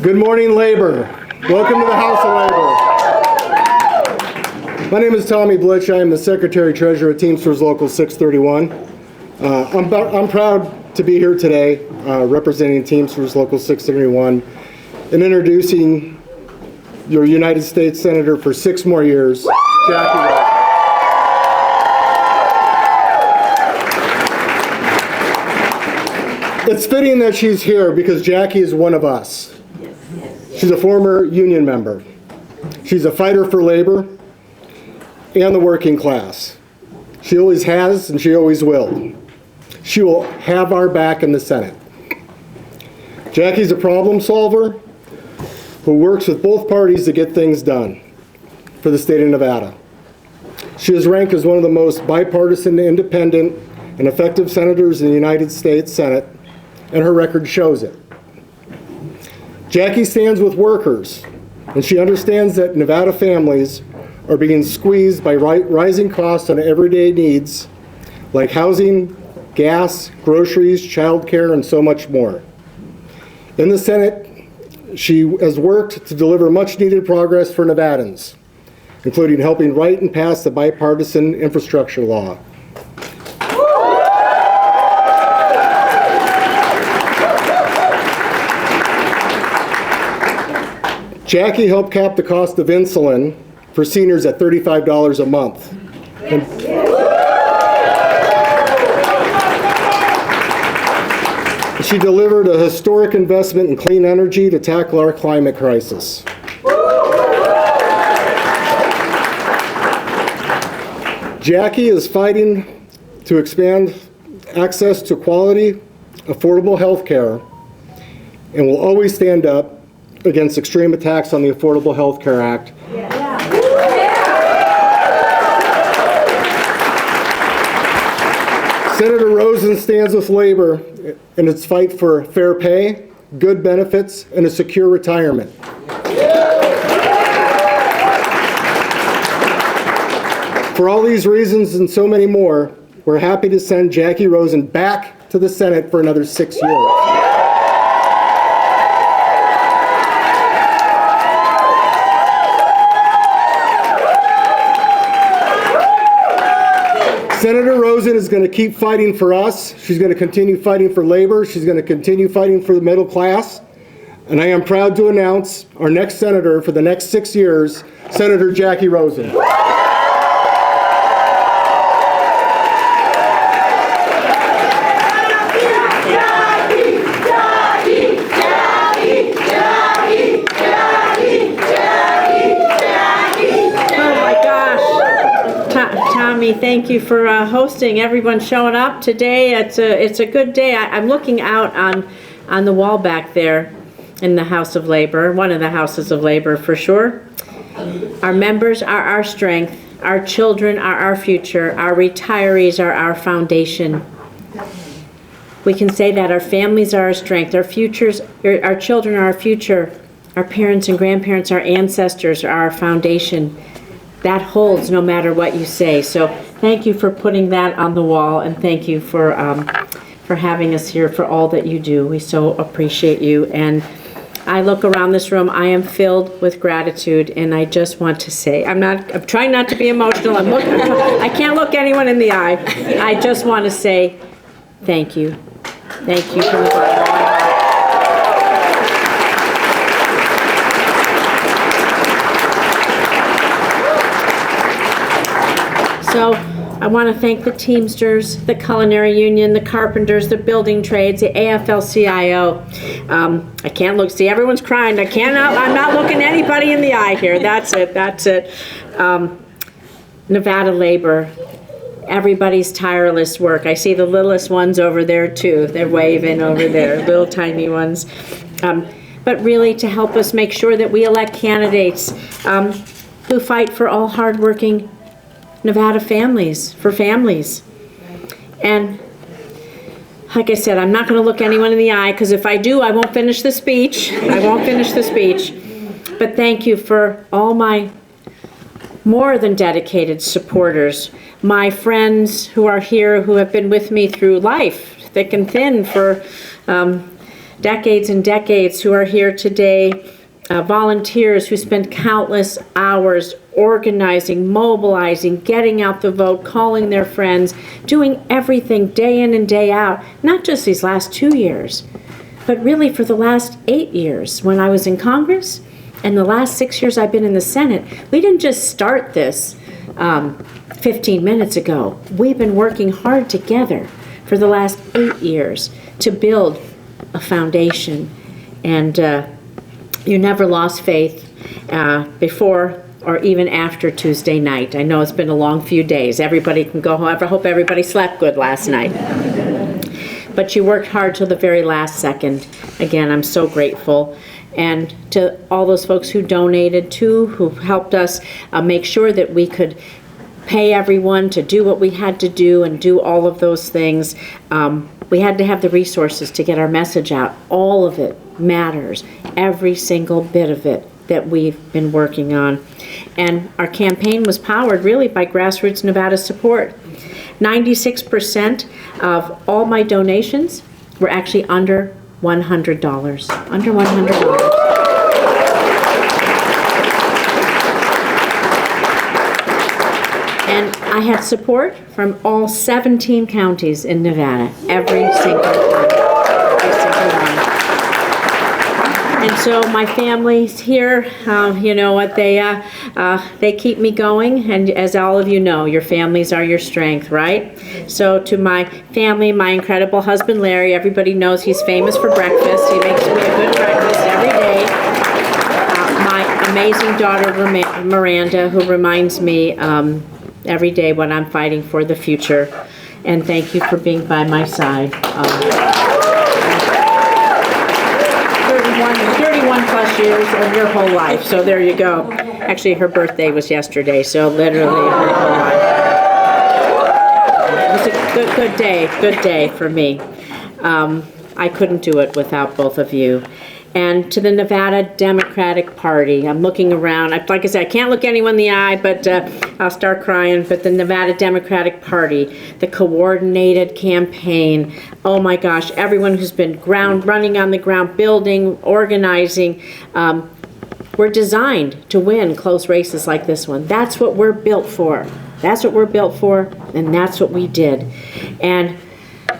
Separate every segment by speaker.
Speaker 1: Good morning, Labor. Welcome to the House of Labor. My name is Tommy Blitch. I am the Secretary-Treasurer at Teamsters Local 631. I'm proud to be here today representing Teamsters Local 631 and introducing your United States Senator for 6 more years, Jacky Rosen. It's fitting that she's here because Jacky is one of us. She's a former union member. She's a fighter for labor and the working class. She always has and she always will. She will have our back in the Senate. Jacky's a problem solver who works with both parties to get things done for the state of Nevada. She is ranked as one of the most bipartisan, independent, and effective senators in the United States Senate, and her record shows it. Jacky stands with workers, and she understands that Nevada families are being squeezed by rising costs on everyday needs like housing, gas, groceries, childcare, and so much more. In the Senate, she has worked to deliver much-needed progress for Nevadans, including helping write and pass the bipartisan infrastructure law. Jacky helped cap the cost of insulin for seniors at $35 a month. She delivered a historic investment in clean energy to tackle our climate crisis. Jacky is fighting to expand access to quality, affordable health care, and will always stand up against extreme attacks on the Affordable Health Care Act. Senator Rosen stands with labor in its fight for fair pay, good benefits, and a secure retirement. For all these reasons and so many more, we're happy to send Jacky Rosen back to the Senate for another 6 years. Senator Rosen is going to keep fighting for us. She's going to continue fighting for labor. She's going to continue fighting for the middle class. And I am proud to announce our next senator for the next 6 years, Senator Jacky Rosen.
Speaker 2: Thank you for hosting everyone showing up today. It's a good day. I'm looking out on the wall back there in the House of Labor, one of the Houses of Labor for sure. Our members are our strength. Our children are our future. Our retirees are our foundation. We can say that our families are our strength. Our children are our future. Our parents and grandparents, our ancestors are our foundation. That holds no matter what you say. So thank you for putting that on the wall, and thank you for having us here, for all that you do. We so appreciate you. And I look around this room, I am filled with gratitude, and I just want to say, I'm trying not to be emotional. I can't look anyone in the eye. I just want to say thank you. Thank you from the bottom of my heart. So I want to thank the Teamsters, the Culinary Union, the Carpenters, the Building Trades, the AFL-CIO. I can't look, see everyone's crying. I'm not looking anybody in the eye here. That's it. Nevada Labor, everybody's tireless work. I see the littlest ones over there too. They're waving over there, little tiny ones. But really to help us make sure that we elect candidates who fight for all hardworking Nevada families, for families. And like I said, I'm not going to look anyone in the eye, because if I do, I won't finish the speech. But thank you for all my more than dedicated supporters, my friends who are here, who have been with me through life, thick and thin, for decades and decades who are here today, volunteers who spend countless hours organizing, mobilizing, getting out the vote, calling their friends, doing everything day in and day out, not just these last 2 years, but really for the last 8 years when I was in Congress and the last 6 years I've been in the Senate. We didn't just start this 15 minutes ago. We've been working hard together for the last 8 years to build a foundation. And you never lost faith before or even after Tuesday night. I know it's been a long few days. Everybody can go home. I hope everybody slept good last night. But you worked hard till the very last second. Again, I'm so grateful. And to all those folks who donated too, who helped us make sure that we could pay everyone to do what we had to do and do all of those things. We had to have the resources to get our message out. All of it matters, every single bit of it that we've been working on. And our campaign was powered really by grassroots Nevada support. 96% of all my donations were actually under $100. Under $100. And I had support from all 17 counties in Nevada, every single one. Every single one. And so my family's here, you know what, they keep me going, and as all of you know, your families are your strength, right? So to my family, my incredible husband Larry, everybody knows he's famous for breakfast. He makes me a good breakfast every day. My amazing daughter Miranda, who reminds me every day what I'm fighting for the future. And thank you for being by my side. 31 plus years of your whole life, so there you go. Actually, her birthday was yesterday, so literally her whole life. It was a good day for me. I couldn't do it without both of you. And to the Nevada Democratic Party, I'm looking around. Like I said, I can't look anyone in the eye, but I'll start crying. But the Nevada Democratic Party, the coordinated campaign, oh my gosh, everyone who's been running on the ground, building, organizing, we're designed to win close races like this one. That's what we're built for. That's what we're built for, and that's what we did. And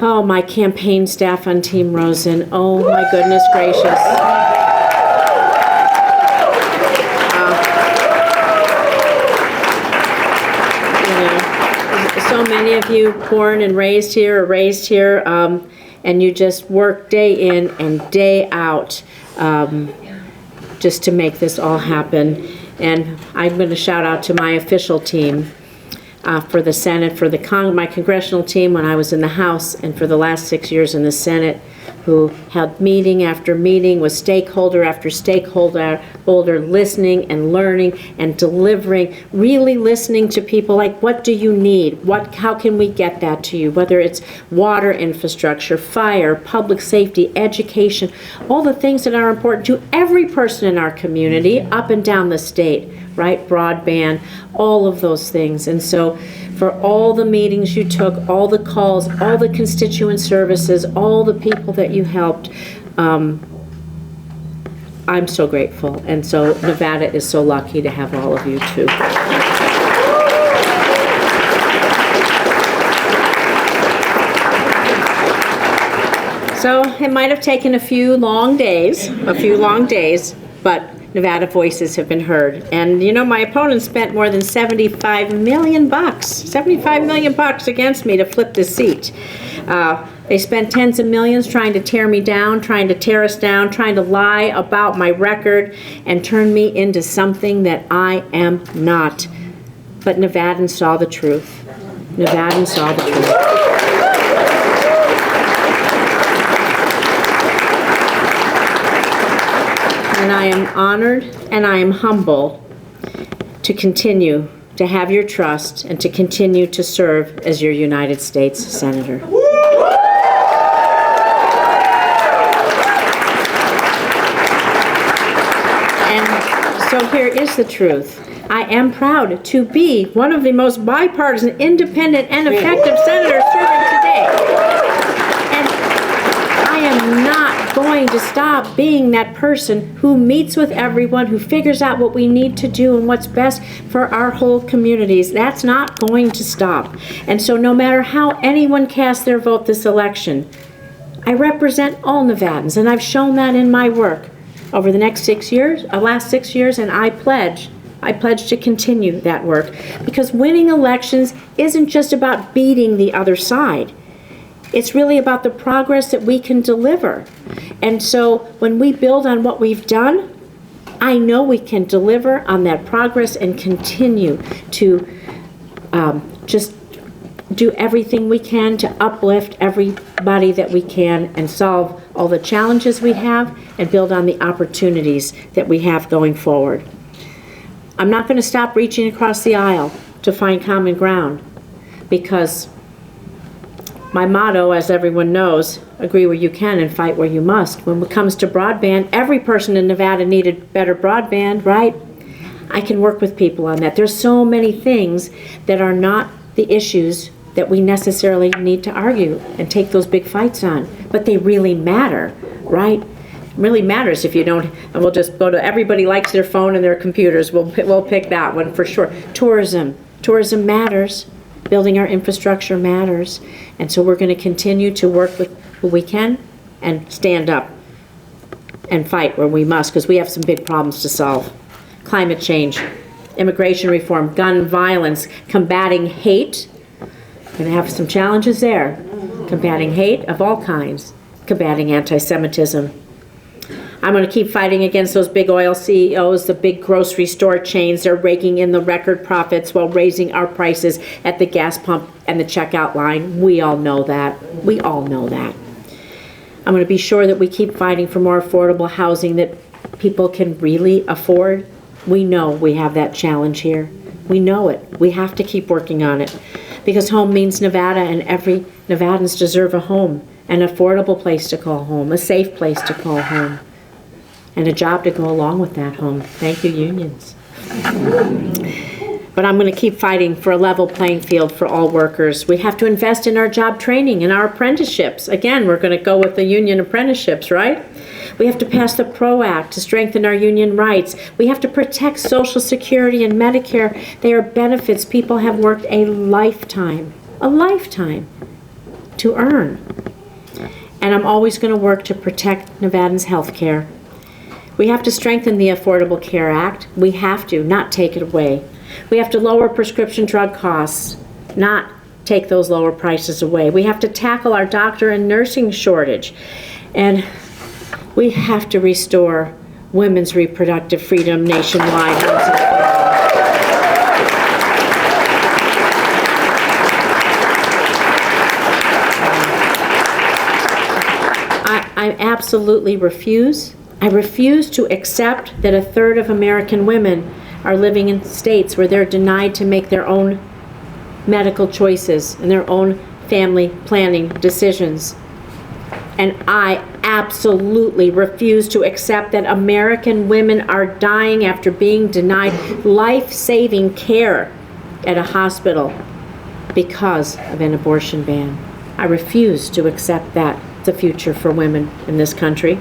Speaker 2: oh, my campaign staff on Team Rosen. Oh, my goodness gracious. So many of you born and raised here, and you just work day in and day out just to make this all happen. And I'm going to shout out to my official team. For the Senate, for my congressional team when I was in the House, and for the last 6 years in the Senate, who held meeting after meeting with stakeholder after stakeholder, listening and learning and delivering, really listening to people like, what do you need? How can we get that to you? Whether it's water infrastructure, fire, public safety, education, all the things that are important to every person in our community up and down the state, right? Broadband, all of those things. And so for all the meetings you took, all the calls, all the constituent services, all the people that you helped, I'm so grateful. And so Nevada is so lucky to have all of you too. So it might have taken a few long days, but Nevada voices have been heard. And you know, my opponent spent more than $75 million against me to flip this seat. They spent tens of millions trying to tear me down, trying to tear us down, trying to lie about my record and turn me into something that I am not. But Nevadans saw the truth. Nevadans saw the truth. And I am honored and I am humble to continue to have your trust and to continue to serve as your United States Senator. And so here is the truth. I am proud to be one of the most bipartisan, independent, and effective senators serving today. And I am am not going to stop being that person who meets with everyone, who figures out what we need to do and what's best for our whole communities. That's not going to stop. And so no matter how anyone casts their vote this election, I represent all Nevadans, and I've shown that in my work over the last 6 years, and I pledge to continue that work, because winning elections isn't just about beating the other side. It's really about the progress that we can deliver. And so when we build on what we've done, I know we can deliver on that progress and continue to just do everything we can to uplift everybody that we can and solve all the challenges we have and build on the opportunities that we have going forward. I'm not going to stop reaching across the aisle to find common ground, because my motto, as everyone knows, agree where you can and fight where you must. When it comes to broadband, every person in Nevada needed better broadband, right? I can work with people on that. There's so many things that are not the issues that we necessarily need to argue and take those big fights on, but they really matter, right? It really matters. If you don't, and we'll just go to everybody likes their phone and their computers. We'll pick that one for sure. Tourism matters. Building our infrastructure matters. And so we're going to continue to work with who we can and stand up and fight where we must, because we have some big problems to solve. Climate change, immigration reform, gun violence, combating hate. We're going to have some challenges there. Combating hate of all kinds, combating anti-Semitism. I'm going to keep fighting against those big oil CEOs, the big grocery store chains. They're raking in the record profits while raising our prices at the gas pump and the checkout line. We all know that. We all know that. I'm going to be sure that we keep fighting for more affordable housing that people can really afford. We know we have that challenge here. We know it. We have to keep working on it, because home means Nevada, and every Nevadans deserve a home, an affordable place to call home, a safe place to call home, and a job to go along with that home. Thank you, unions. But I'm going to keep fighting for a level playing field for all workers. We have to invest in our job training and our apprenticeships. Again, we're going to go with the union apprenticeships, right? We have to pass the PRO Act to strengthen our union rights. We have to protect Social Security and Medicare. They are benefits people have worked a lifetime to earn. And I'm always going to work to protect Nevadans' health care. We have to strengthen the Affordable Care Act. We have to, not take it away. We have to lower prescription drug costs, not take those lower prices away. We have to tackle our doctor and nursing shortage. And we have to restore women's reproductive freedom nationwide. I absolutely refuse. I refuse to accept that a third of American women are living in states where they're denied to make their own medical choices and their own family planning decisions. And I absolutely refuse to accept that American women are dying after being denied life-saving care at a hospital because of an abortion ban. I refuse to accept that the future for women in this country.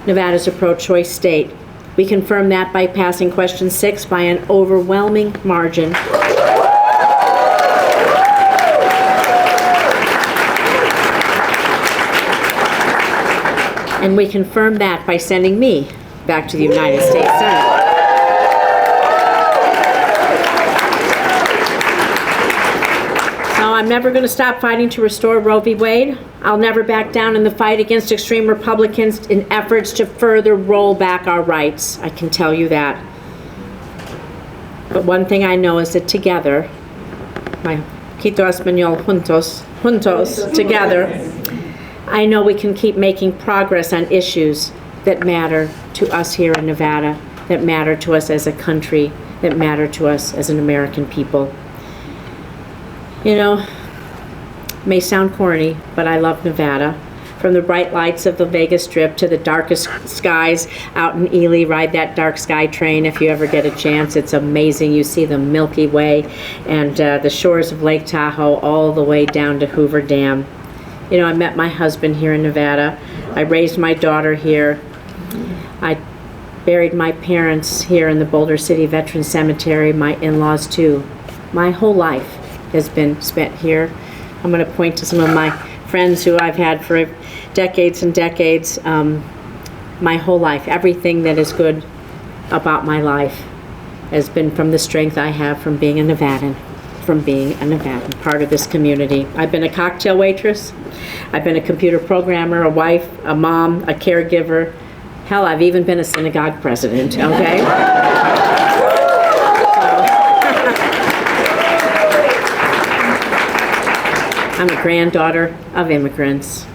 Speaker 2: Nevada's a pro-choice state. We confirm that by passing question 6 by an overwhelming margin. And we confirm that by sending me back to the United States Senate. So I'm never going to stop fighting to restore Roe v. Wade. I'll never back down in the fight against extreme Republicans in efforts to further roll back our rights. I can tell you that. But one thing I know is that together, my Quito Español juntos, together, I know we can keep making progress on issues that matter to us here in Nevada, that matter to us as a country, that matter to us as an American people. You know, it may sound corny, but I love Nevada. From the bright lights of the Vegas Strip to the darkest skies out in Ely, ride that dark sky train if you ever get a chance. It's amazing. You see the Milky Way and the shores of Lake Tahoe all the way down to Hoover Dam. You know, I met my husband here in Nevada. I raised my daughter here. I buried my parents here in the Boulder City Veterans Cemetery, my in-laws too. My whole life has been spent here. I'm going to point to some of my friends who I've had for decades and decades. My whole life, everything that is good about my life has been from the strength I have from being a Nevadan, part of this community. I've been a cocktail waitress. I've been a computer programmer, a wife, a mom, a caregiver. Hell, I've even been a synagogue president, okay? I'm a granddaughter of immigrants.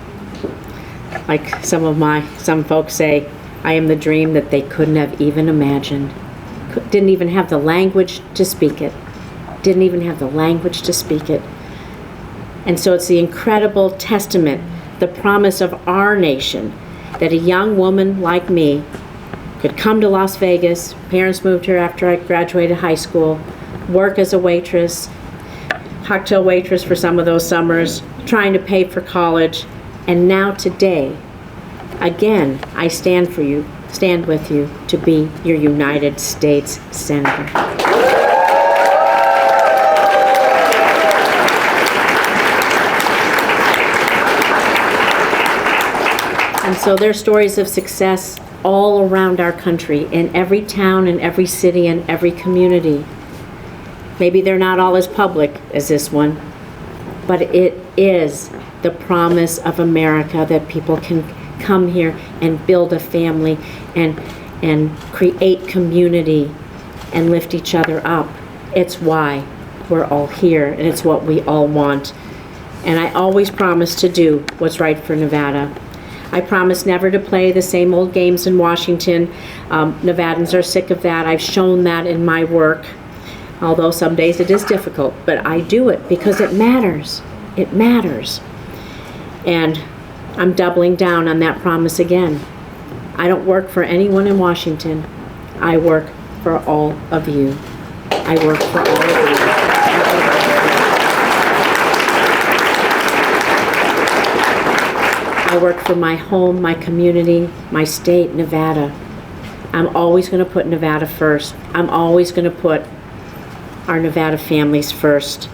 Speaker 2: Like some folks say, I am the dream that they couldn't have even imagined. Didn't even have the language to speak it. Didn't even have the language to speak it. And so it's the incredible testament, the promise of our nation, that a young woman like me could come to Las Vegas. Parents moved here after I graduated high school, work as a waitress, cocktail waitress for some of those summers, trying to pay for college. And now today, again, I stand with you to be your United States Senator. And so there are stories of success all around our country, in every town, in every city, and every community. Maybe they're not all as public as this one, but it is the promise of America that people can come here and build a family and create community and lift each other up. It's why we're all here, and it's what we all want. And I always promise to do what's right for Nevada. I promise never to play the same old games in Washington. Nevadans are sick of that. I've shown that in my work, although some days it is difficult, but I do it because it matters. It matters. And I'm doubling down on that promise again. I don't work for anyone in Washington. I work for all of you. I work for all of you. I work for my home, my community, my state, Nevada. I'm always going to put Nevada first. I'm always going to put our Nevada families first.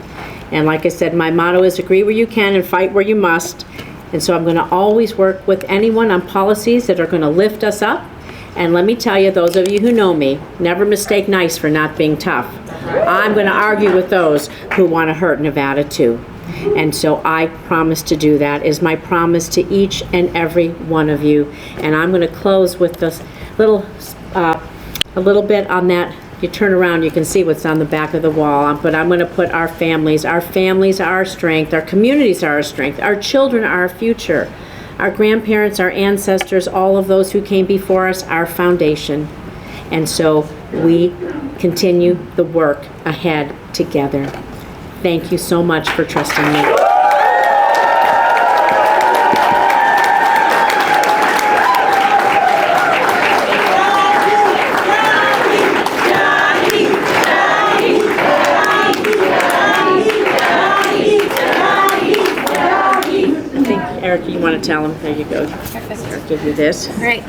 Speaker 2: And like I said, my motto is agree where you can and fight where you must. And so I'm going to always work with anyone on policies that are going to lift us up. And let me tell you, those of you who know me, never mistake nice for not being tough. I'm going to argue with those who want to hurt Nevada too. And so I promise to do that, is my promise to each and every one of you. And I'm going to close with this a little bit on that. You turn around, you can see what's on the back of the wall, but I'm going to put our families are our strength, our communities are our strength, our children are our future, our grandparents, our ancestors, all of those who came before us, our foundation. And so we continue the work ahead together. Thank you so much for trusting me. Erica, you want to tell him? There you go. I'll give you this.
Speaker 3: Great.